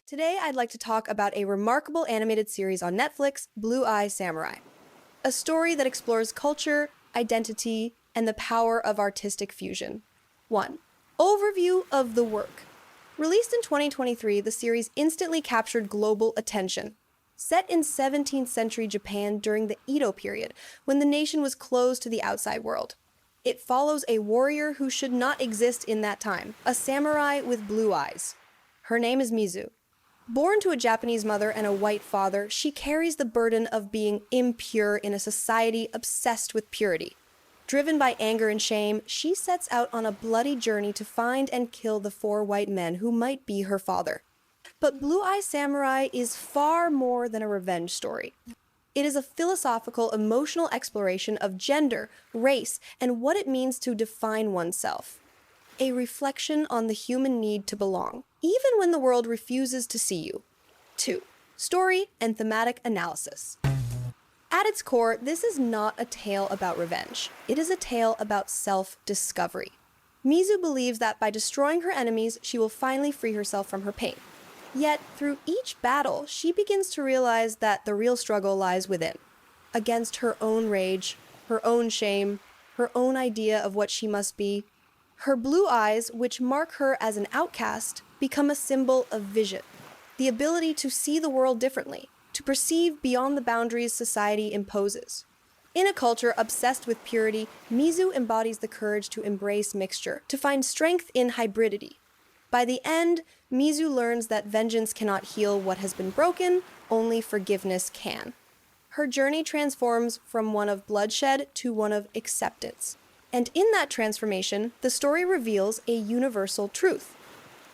Today, I'd like to talk about a remarkable animated series on Netflix, Blue Eye Samurai. A story that explores culture, identity, and the power of artistic fusion. 1. Overview of the work. Released in 2023, the series instantly captured global attention. Set in 17th century Japan during the Edo period, when the nation was closed to the outside world. It follows a warrior who should not exist in that time, a samurai with blue eyes. Her name is Mizu. Born to a Japanese mother and a white father, she carries the burden of being impure in a society obsessed with purity. Driven by anger and shame, she sets out on a bloody journey to find and kill the 4 white men who might be her father. But Blue Eye Samurai is far more than a revenge story. It is a philosophical, emotional exploration of gender, race, and what it means to define oneself. A reflection on the human need to belong, even when the world refuses to see you. 2. Story and thematic analysis. At its core, this is not a tale about revenge. It is a tale about self-discovery. Mizu believes that by destroying her enemies, she will finally free herself from her pain. Yet, through each battle, she begins to realize that the real struggle lies within, against her own rage, her own shame, her own idea of what she must be. Her blue eyes, which mark her as an outcast, become a symbol of vision, the ability to see the world differently, to perceive beyond the boundaries society imposes. In a culture obsessed with purity, Mizu embodies the courage to embrace mixture, to find strength in hybridity. By the end, Mizu learns that vengeance cannot heal what has been broken, only forgiveness can. Her journey transforms from one of bloodshed to one of acceptance. And in that transformation, the story reveals a universal truth: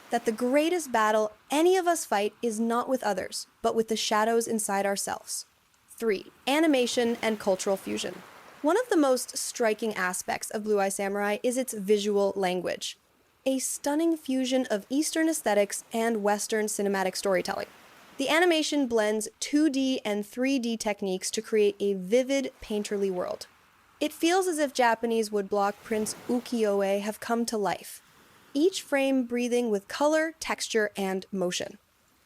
that the greatest battle any of us fight is not with others, but with the shadows inside ourselves. 3. Animation and cultural fusion. One of the most striking aspects of Blue Eye Samurai is its visual language, a stunning fusion of Eastern aesthetics and Western cinematic storytelling. The animation blends 2D and 3D techniques to create a vivid, painterly world. It feels as if Japanese woodblock prints ukiyo-e have come to life, each frame breathing with color, texture, and motion.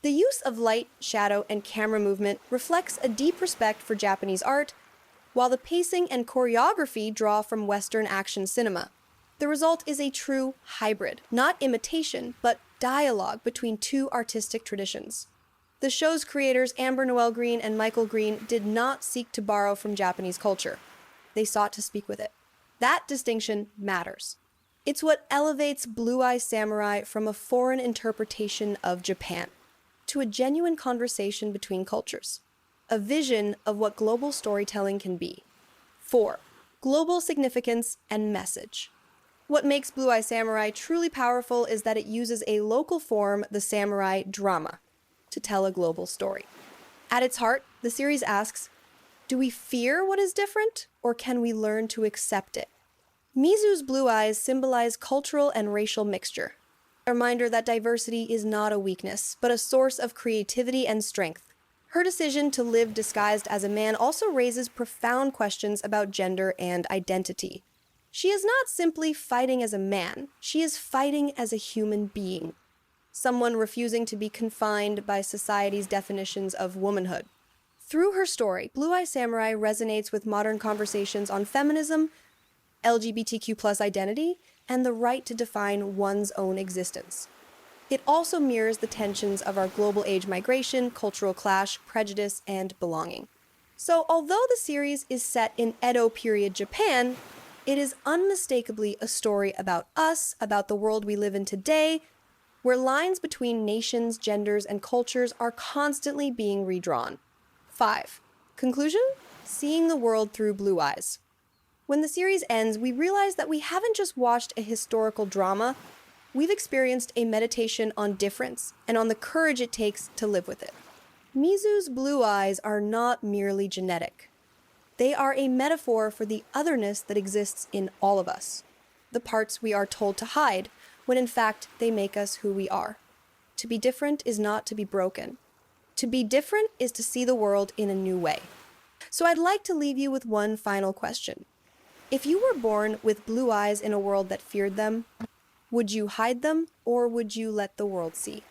The use of light, shadow, and camera movement reflects a deep respect for Japanese art, while the pacing and choreography draw from Western action cinema. The result is a true hybrid, not imitation, but dialogue between 2 artistic traditions. The show's creators, Amber Noel Green and Michael Green, did not seek to borrow from Japanese culture. They sought to speak with it. That distinction matters. It's what elevates Blue Eye Samurai from a foreign interpretation of Japan to a genuine conversation between cultures, a vision of what global storytelling can be. 4. Global significance and message. What makes Blue Eye Samurai truly powerful is that it uses a local form, the samurai drama, to tell a global story. At its heart, the series asks, do we fear what is different, or can we learn to accept it? Mizu's blue eyes symbolize cultural and racial mixture, a reminder that diversity is not a weakness, but a source of creativity and strength. Her decision to live disguised as a man also raises profound questions about gender and identity. She is not simply fighting as a man, she is fighting as a human being, someone refusing to be confined by society's definitions of womanhood. Through her story, Blue Eye Samurai resonates with modern conversations on feminism, LGBTQ+ identity, and the right to define one's own existence. It also mirrors the tensions of our global age migration, cultural clash, prejudice, and belonging. So, although the series is set in Edo-period Japan, it is unmistakably a story about us, about the world we live in today, where lines between nations, genders, and cultures are constantly being redrawn. 5. Conclusion? Seeing the world through blue eyes. When the series ends, we realize that we haven't just watched a historical drama, we've experienced a meditation on difference and on the courage it takes to live with it. Mizu's blue eyes are not merely genetic. They are a metaphor for the otherness that exists in all of us, the parts we are told to hide, when in fact they make us who we are. To be different is not to be broken. To be different is to see the world in a new way. So I'd like to leave you with one final question. If you were born with blue eyes in a world that feared them, would you hide them or would you let the world see?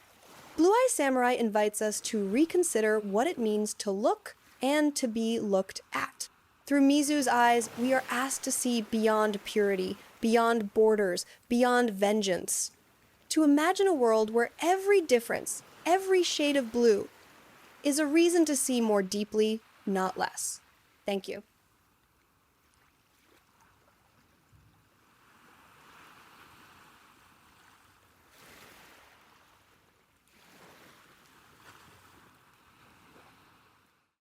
Blue Eye Samurai invites us to reconsider what it means to look and to be looked at. Through Mizu's eyes, we are asked to see beyond purity, beyond borders, beyond vengeance. To imagine a world where every difference, every shade of blue, is a reason to see more deeply, not less. Thank you.